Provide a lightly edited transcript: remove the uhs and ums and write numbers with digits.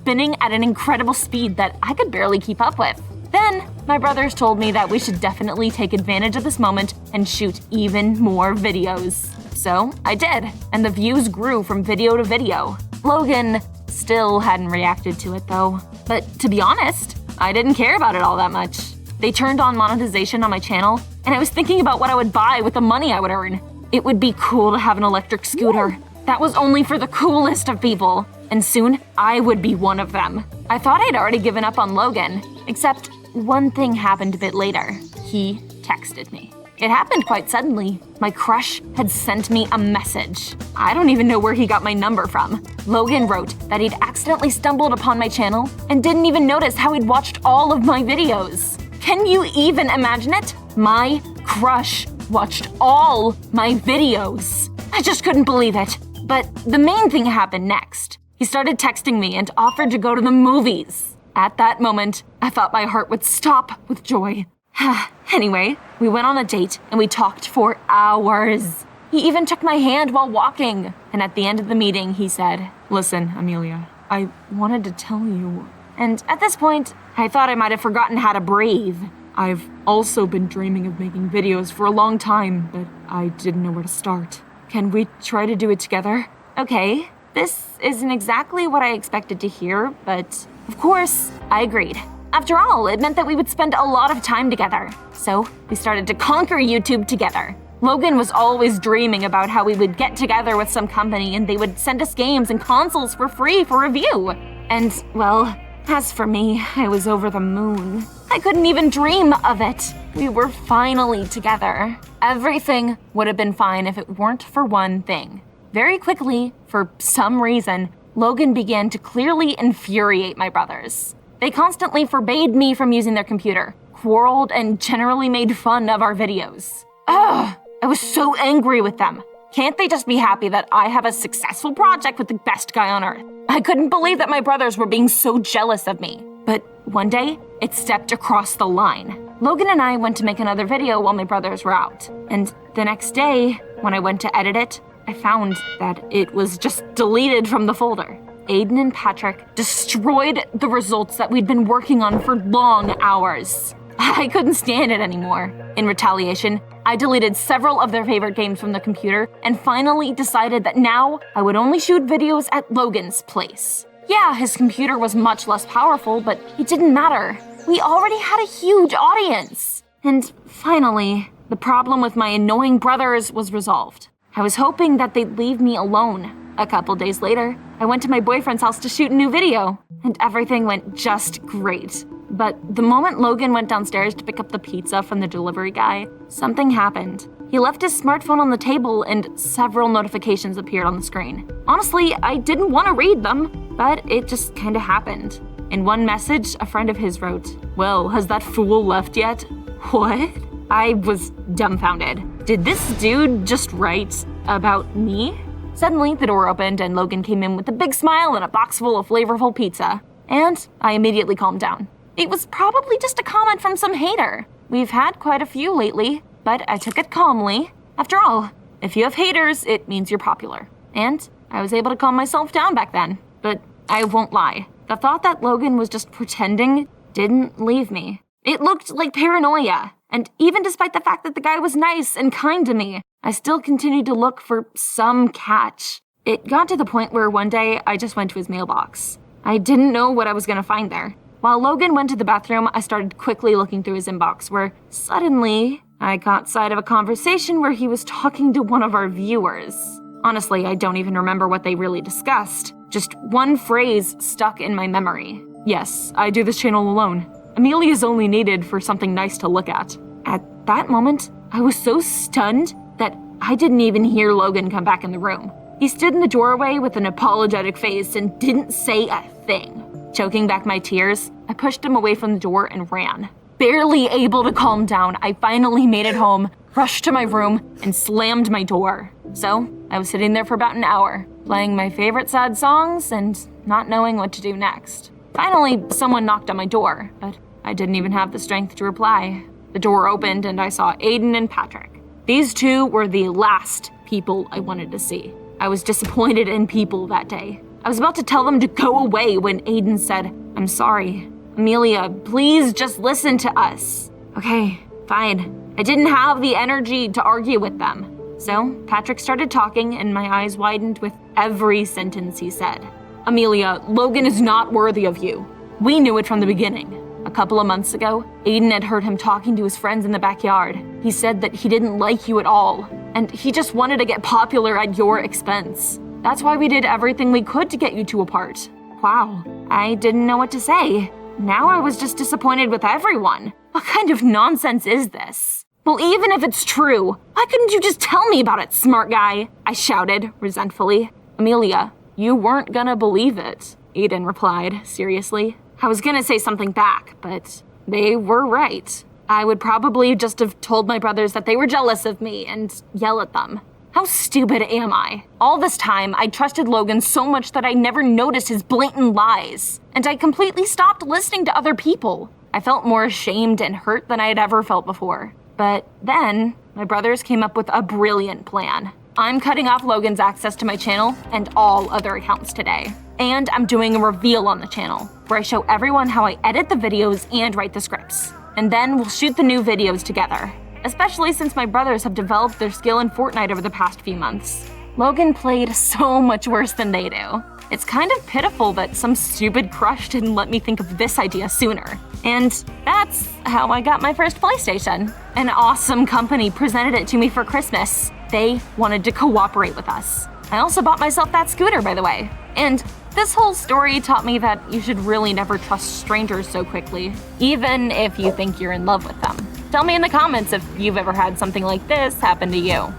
spinning at an incredible speed that I could barely keep up with. Then, my brothers told me that we should definitely take advantage of this moment and shoot even more videos. So I did, and the views grew from video to video. Logan still hadn't reacted to it though. But to be honest, I didn't care about it all that much. They turned on monetization on my channel, and I was thinking about what I would buy with the money I would earn. It would be cool to have an electric scooter. That was only for the coolest of people, and soon I would be one of them. I thought I'd already given up on Logan, except one thing happened a bit later. He texted me. It happened quite suddenly. My crush had sent me a message. I don't even know where he got my number from. Logan wrote that he'd accidentally stumbled upon my channel and didn't even notice how he'd watched all of my videos. Can you even imagine it? My crush watched all my videos. I just couldn't believe it. But the main thing happened next. He started texting me and offered to go to the movies. At that moment, I thought my heart would stop with joy. Anyway, we went on a date and we talked for hours. He even took my hand while walking. And at the end of the meeting, he said, "Listen, Amelia, I wanted to tell you." And at this point, I thought I might have forgotten how to breathe. I've also been dreaming of making videos for a long time, but I didn't know where to start. Can we try to do it together? Okay, this isn't exactly what I expected to hear, but of course, I agreed. After all, it meant that we would spend a lot of time together. So we started to conquer YouTube together. Logan was always dreaming about how we would get together with some company and they would send us games and consoles for free for review. And, well, as for me, I was over the moon. I couldn't even dream of it. We were finally together. Everything would have been fine if it weren't for one thing. Very quickly, for some reason, Logan began to clearly infuriate my brothers. They constantly forbade me from using their computer, quarreled, and generally made fun of our videos. Ugh, I was so angry with them. Can't they just be happy that I have a successful project with the best guy on earth? I couldn't believe that my brothers were being so jealous of me. But one day, it stepped across the line. Logan and I went to make another video while my brothers were out. And the next day, when I went to edit it, I found that it was just deleted from the folder. Aiden and Patrick destroyed the results that we'd been working on for long hours. I couldn't stand it anymore. In retaliation, I deleted several of their favorite games from the computer and finally decided that now I would only shoot videos at Logan's place. Yeah, his computer was much less powerful, but it didn't matter. We already had a huge audience. And finally, the problem with my annoying brothers was resolved. I was hoping that they'd leave me alone. A couple days later, I went to my boyfriend's house to shoot a new video, and everything went just great. But the moment Logan went downstairs to pick up the pizza from the delivery guy, something happened. He left his smartphone on the table and several notifications appeared on the screen. Honestly, I didn't want to read them, but it just kinda happened. In one message, a friend of his wrote, "Well, has that fool left yet?" What? I was dumbfounded. Did this dude just write about me? Suddenly, the door opened and Logan came in with a big smile and a box full of flavorful pizza. And I immediately calmed down. It was probably just a comment from some hater. We've had quite a few lately, but I took it calmly. After all, if you have haters, it means you're popular. And I was able to calm myself down back then. But I won't lie. The thought that Logan was just pretending didn't leave me. It looked like paranoia. And even despite the fact that the guy was nice and kind to me, I still continued to look for some catch. It got to the point where one day I just went to his mailbox. I didn't know what I was gonna find there. While Logan went to the bathroom, I started quickly looking through his inbox, where suddenly I caught sight of a conversation where he was talking to one of our viewers. Honestly, I don't even remember what they really discussed. Just one phrase stuck in my memory. "Yes, I do this channel alone. Amelia's only needed for something nice to look at." At that moment, I was so stunned that I didn't even hear Logan come back in the room. He stood in the doorway with an apologetic face and didn't say a thing. Choking back my tears, I pushed him away from the door and ran. Barely able to calm down, I finally made it home, rushed to my room, and slammed my door. So, I was sitting there for about an hour, playing my favorite sad songs and not knowing what to do next. Finally, someone knocked on my door, but I didn't even have the strength to reply. The door opened and I saw Aiden and Patrick. These two were the last people I wanted to see. I was disappointed in people that day. I was about to tell them to go away when Aiden said, "I'm sorry. Amelia, please just listen to us." Okay, fine. I didn't have the energy to argue with them. So Patrick started talking and my eyes widened with every sentence he said. "Amelia, Logan is not worthy of you. We knew it from the beginning. A couple of months ago, Aiden had heard him talking to his friends in the backyard. He said that he didn't like you at all, and he just wanted to get popular at your expense. That's why we did everything we could to get you two apart." Wow, I didn't know what to say. Now I was just disappointed with everyone. What kind of nonsense is this? "Well, even if it's true, why couldn't you just tell me about it, smart guy?" I shouted resentfully. "Amelia, you weren't gonna believe it," Aiden replied seriously. I was gonna say something back, but they were right. I would probably just have told my brothers that they were jealous of me and yell at them. How stupid am I? All this time, I trusted Logan so much that I never noticed his blatant lies, and I completely stopped listening to other people. I felt more ashamed and hurt than I had ever felt before. But then, my brothers came up with a brilliant plan. I'm cutting off Logan's access to my channel and all other accounts today. And I'm doing a reveal on the channel, where I show everyone how I edit the videos and write the scripts. And then we'll shoot the new videos together, especially since my brothers have developed their skill in Fortnite over the past few months. Logan played so much worse than they do. It's kind of pitiful that some stupid crush didn't let me think of this idea sooner. And that's how I got my first PlayStation. An awesome company presented it to me for Christmas. They wanted to cooperate with us. I also bought myself that scooter, by the way. And this whole story taught me that you should really never trust strangers so quickly, even if you think you're in love with them. Tell me in the comments if you've ever had something like this happen to you.